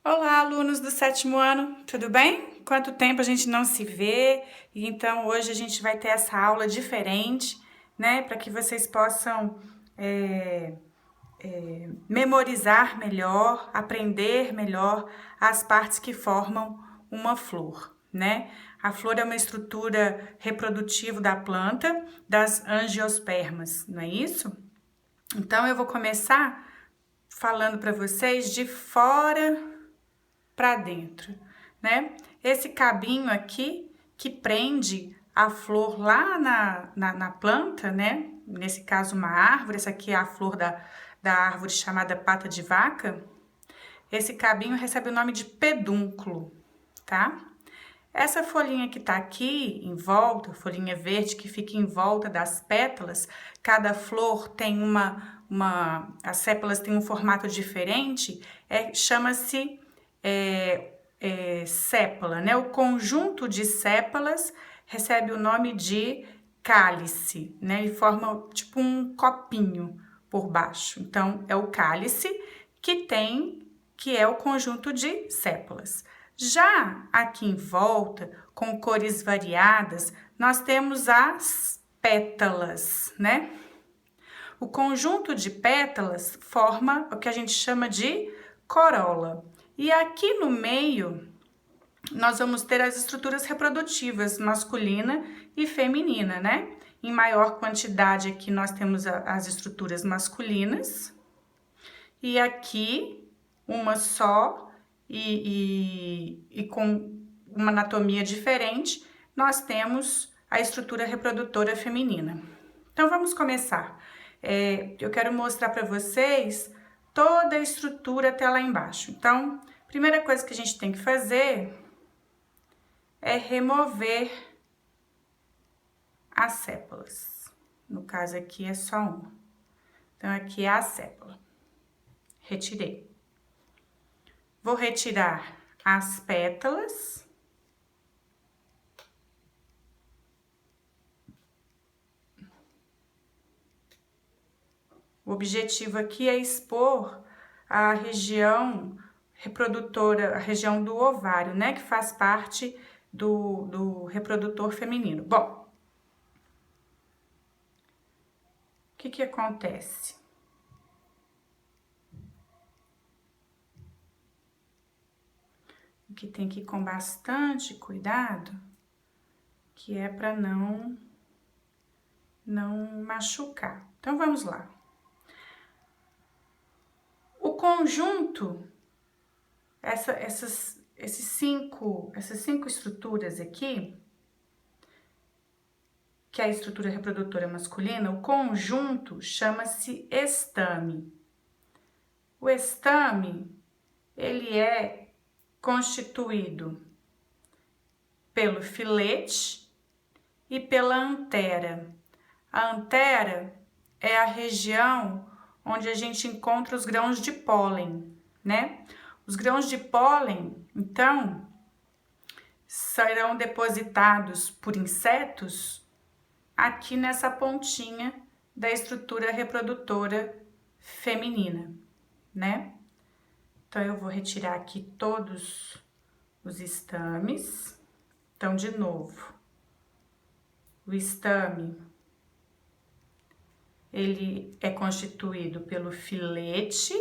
Olá, alunos do 7º ano, tudo bem? Quanto tempo a gente não se vê, e então hoje a gente vai ter essa aula diferente, né, para que vocês possam memorizar melhor, aprender melhor as partes que formam uma flor, né? A flor é uma estrutura reprodutiva da planta, das angiospermas, não é isso? Então eu vou começar falando para vocês de fora para dentro, né? Esse cabinho aqui que prende a flor lá na planta, né? Nesse caso, uma árvore, essa aqui é a flor da árvore chamada pata de vaca. Esse cabinho recebe o nome de pedúnculo, tá? Essa folhinha que tá aqui em volta, folhinha verde que fica em volta das pétalas, cada flor tem as sépalas têm um formato diferente, chama-se sépala, né? O conjunto de sépalas recebe o nome de cálice, né? Ele forma tipo um copinho por baixo. Então, é o cálice que é o conjunto de sépalas. Já aqui em volta, com cores variadas, nós temos as pétalas, né? O conjunto de pétalas forma o que a gente chama de corola. E aqui no meio, nós vamos ter as estruturas reprodutivas masculina e feminina, né? Em maior quantidade aqui nós temos as estruturas masculinas. E aqui, uma só e com uma anatomia diferente, nós temos a estrutura reprodutora feminina. Então, vamos começar. Eu quero mostrar para vocês toda a estrutura até lá embaixo. Então, primeira coisa que a gente tem que fazer é remover as sépalas. No caso aqui é só uma. Então, aqui é a sépala. Retirei. Vou retirar as pétalas. O objetivo aqui é expor a região reprodutora, a região do ovário, né? Que faz parte do reprodutor feminino. Bom, o que acontece? O que tem que ir com bastante cuidado, que é para não machucar. Então, vamos lá. O conjunto, essas cinco estruturas aqui, que é a estrutura reprodutora masculina, o conjunto chama-se estame. O estame, ele é constituído pelo filete e pela antera. A antera é a região onde a gente encontra os grãos de pólen, né? Os grãos de pólen, então, serão depositados por insetos aqui nessa pontinha da estrutura reprodutora feminina, né? Então, eu vou retirar aqui todos os estames. Então, de novo, o estame, ele é constituído pelo filete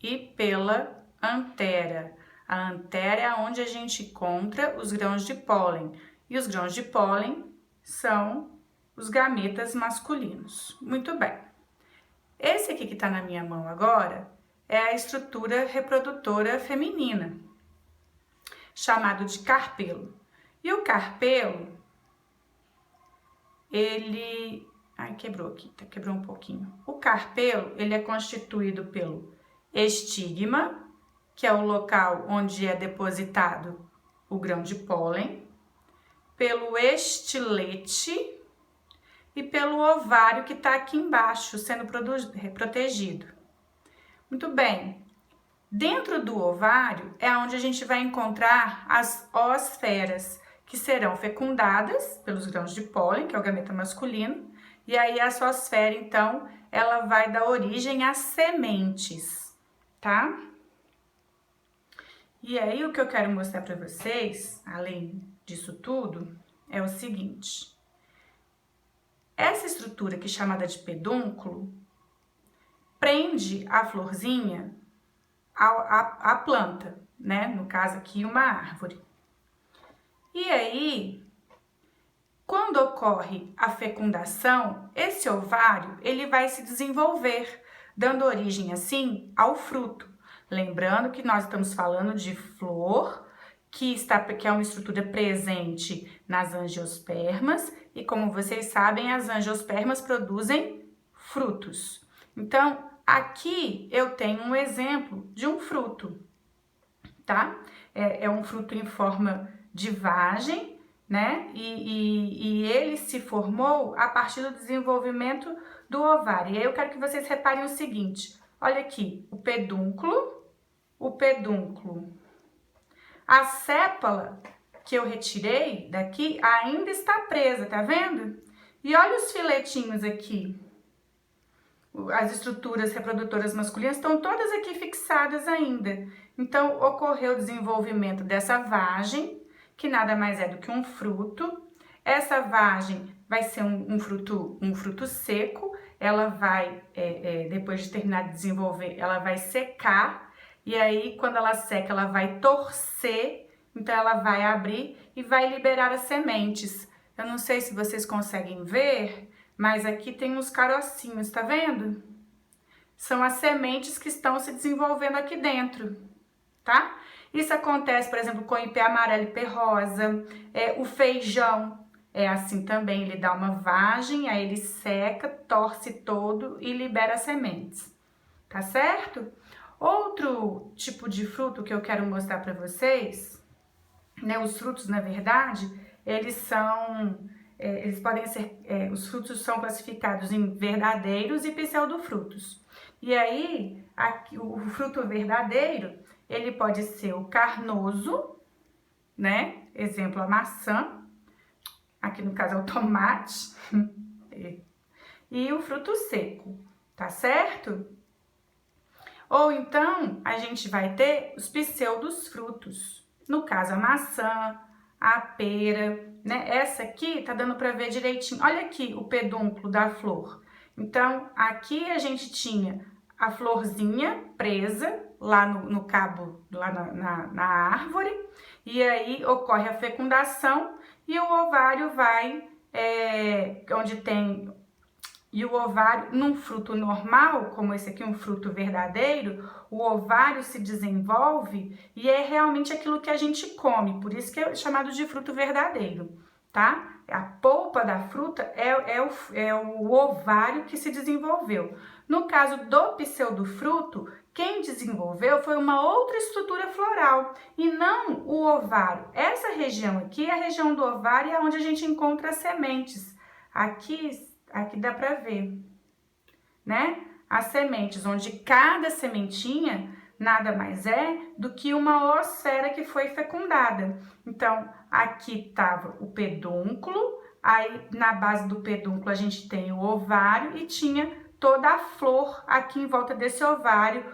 e pela antera. A antera é onde a gente encontra os grãos de pólen. E os grãos de pólen são os gametas masculinos. Muito bem. Esse aqui que tá na minha mão agora é a estrutura reprodutora feminina, chamado de carpelo. E o carpelo, ele... Ai, quebrou aqui, quebrou um pouquinho. O carpelo, ele é constituído pelo estigma, que é o local onde é depositado o grão de pólen, pelo estilete e pelo ovário que está aqui embaixo, sendo protegido. Muito bem. Dentro do ovário é onde a gente vai encontrar as oosferas, que serão fecundadas pelos grãos de pólen, que é o gameta masculino, e aí a oosfera, então, ela vai dar origem às sementes, tá? E aí, o que eu quero mostrar para vocês, além disso tudo, é o seguinte. Essa estrutura aqui chamada de pedúnculo prende a florzinha à planta, né? No caso aqui, uma árvore. E aí, quando ocorre a fecundação, esse ovário ele vai se desenvolver, dando origem assim ao fruto. Lembrando que nós estamos falando de flor, que é uma estrutura presente nas angiospermas, e como vocês sabem, as angiospermas produzem frutos. Então, aqui eu tenho um exemplo de um fruto, tá? É um fruto em forma de vagem, né? E ele se formou a partir do desenvolvimento do ovário. E aí eu quero que vocês reparem o seguinte, olha aqui, o pedúnculo. A sépala que eu retirei daqui ainda está presa, tá vendo? E olha os filetinhos aqui. As estruturas reprodutoras masculinas estão todas aqui fixadas ainda. Então, ocorreu o desenvolvimento dessa vagem, que nada mais é do que um fruto. Essa vagem vai ser um fruto seco. Ela vai, depois de terminar de desenvolver, ela vai secar. E aí, quando ela seca, ela vai torcer. Então, ela vai abrir e vai liberar as sementes. Eu não sei se vocês conseguem ver, mas aqui tem uns carocinhos, tá vendo? São as sementes que estão se desenvolvendo aqui dentro, tá? Isso acontece, por exemplo, com o ipê amarelo e ipê rosa. O feijão é assim também, ele dá uma vagem, aí ele seca, torce todo e libera as sementes, tá certo? Outro tipo de fruto que eu quero mostrar para vocês, né? Os frutos, na verdade, eles podem ser, os frutos são classificados em verdadeiros e pseudofrutos. E aí, aqui, o fruto verdadeiro, ele pode ser o carnoso, né? Exemplo, a maçã. Aqui no caso é o tomate. E o fruto seco, tá certo? Ou então, a gente vai ter os pseudos frutos. No caso, a maçã, a pera, né? Essa aqui tá dando para ver direitinho. Olha aqui o pedúnculo da flor. Então, aqui a gente tinha a florzinha presa lá no cabo, lá na árvore. E aí ocorre a fecundação e o ovário vai, onde tem... E o ovário, num fruto normal, como esse aqui, um fruto verdadeiro, o ovário se desenvolve e é realmente aquilo que a gente come, por isso que é chamado de fruto verdadeiro, tá? A polpa da fruta é o ovário que se desenvolveu. No caso do pseudofruto, quem desenvolveu foi uma outra estrutura floral e não o ovário. Essa região aqui é a região do ovário, é onde a gente encontra as sementes. Aqui dá pra ver, né? As sementes, onde cada sementinha nada mais é do que uma osfera que foi fecundada. Então, aqui tava o pedúnculo, aí na base do pedúnculo a gente tem o ovário e tinha toda a flor aqui em volta desse ovário,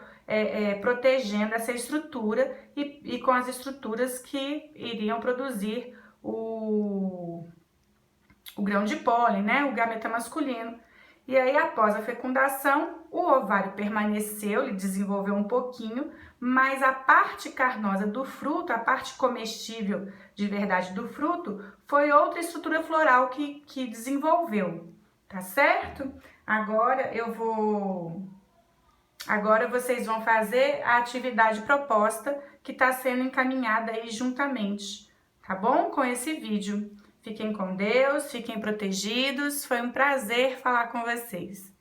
protegendo essa estrutura e com as estruturas que iriam produzir o grão de pólen, né? O gameta masculino. E aí, após a fecundação, o ovário permaneceu, ele desenvolveu um pouquinho, mas a parte carnosa do fruto, a parte comestível de verdade do fruto, foi outra estrutura floral que desenvolveu, tá certo? Agora vocês vão fazer a atividade proposta que está sendo encaminhada aí juntamente, tá bom? Com esse vídeo. Fiquem com Deus, fiquem protegidos. Foi um prazer falar com vocês.